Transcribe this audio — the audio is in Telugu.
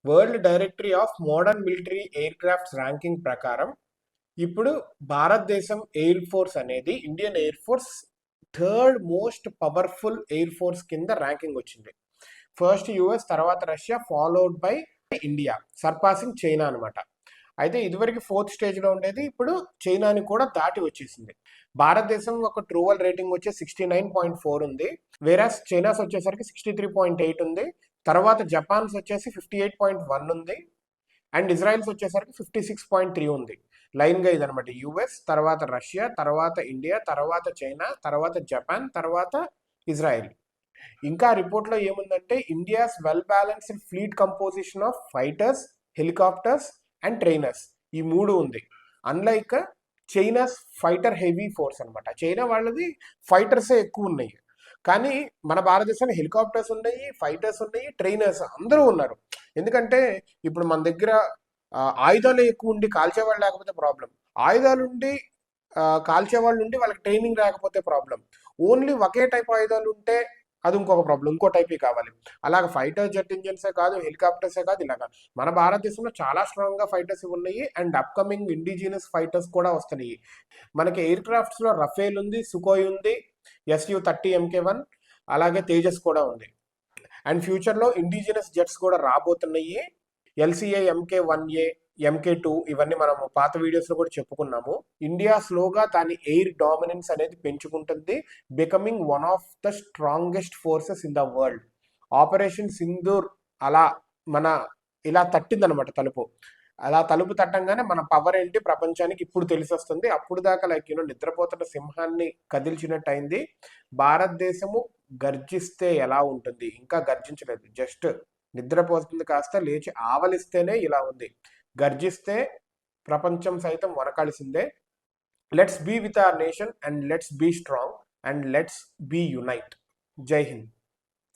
World directory of modern military air crafts ranking ప్రకారం ఇప్పుడు భారతదేశం ఎయిర్ ఫోర్స్ అనేది Indian air force third most powerful air force కింద ర్యాంకింగ్ వచ్చింది. ఫస్ట్ యుఎస్, తర్వాత Russia, followed by India, సర్పాసింగ్ China అనమాట. అయితే ఇదివరకు ఫోర్త్ స్టేజ్లో ఉండేది, ఇప్పుడు చైనాని కూడా దాటి వచ్చేసింది. భారతదేశం ఒక ట్రూవల్ రేటింగ్ వచ్చే 69.4 ఉంది, వేరాస్ చైనాస్ వచ్చేసరికి 63.8 ఉంది. తర్వాత జపాన్స్ వచ్చేసి 58.1 ఉంది, అండ్ ఇజ్రాయిల్స్ వచ్చేసరికి 56.3 ఉంది. లైన్గా ఇదనమాట. యుఎస్, తర్వాత రష్యా, తర్వాత ఇండియా, తర్వాత చైనా, తర్వాత జపాన్, తర్వాత ఇజ్రాయిల్. ఇంకా రిపోర్ట్లో ఏముందంటే India's well balanced fleet composition of fighters, helicopters and trainers, ఈ మూడు ఉంది. Unlike China's fighter heavy force అనమాట. చైనా వాళ్ళది ఫైటర్సే ఎక్కువ ఉన్నాయి, కానీ మన భారతదేశంలో హెలికాప్టర్స్ ఉన్నాయి, ఫైటర్స్ ఉన్నాయి, ట్రైనర్స్ అందరూ ఉన్నారు. ఎందుకంటే ఇప్పుడు మన దగ్గర ఆయుధాలు ఎక్కువ ఉండి కాల్చేవాళ్ళు లేకపోతే ప్రాబ్లం, ఆయుధాలుండి కాల్చేవాళ్ళు ఉండి వాళ్ళకి ట్రైనింగ్ లేకపోతే ప్రాబ్లం, ఓన్లీ ఒకే టైప్ ఆయుధాలు ఉంటే అది ఇంకొక ప్రాబ్లం, ఇంకో టైపే కావాలి. అలాగ ఫైటర్ జెట్ ఇంజన్సే కాదు, హెలికాప్టర్సే కాదు, ఇలాగా మన భారతదేశంలో చాలా స్ట్రాంగ్గా ఫైటర్స్ ఉన్నాయి, అండ్ అప్కమింగ్ ఇండిజినస్ ఫైటర్స్ కూడా వస్తున్నాయి. మనకి ఎయిర్ క్రాఫ్ట్స్లో రఫేల్ ఉంది, సుకోయ్ ఉంది, SU-30 MK1, అలాగే తేజస్ కూడా ఉంది. అండ్ ఫ్యూచర్లో ఇండిజినస్ జెట్స్ కూడా రాబోతున్నాయి. LCA MK1A, MK2, ఇవన్నీ మనం పాత వీడియోస్లో కూడా చెప్పుకున్నాము. ఇండియా స్లోగా దాని ఎయిర్ డామినెన్స్ అనేది పెంచుకుంటుంది, becoming one of the strongest forces in the world. Operation Sindoor అలా మన ఇలా తట్టిందనమాట తలుపు. అలా తలుపు తట్టంగానే మన పవర్ ఏంటి ప్రపంచానికి ఇప్పుడు తెలిసి వస్తుంది. అప్పుడు దాకా నిద్రపోతున్న సింహాన్ని కదిల్చినట్టు అయింది. భారతదేశము గర్జిస్తే ఎలా ఉంటుంది, ఇంకా గర్జించలేదు, జస్ట్ నిద్రపోతుంది కాస్త లేచి ఆవలిస్తేనే ఇలా ఉంది. గర్జిస్తే ప్రపంచం సైతం వనకాల్సిందే. Let's be with our nation and let's be strong and let's be unite. జై హింద్.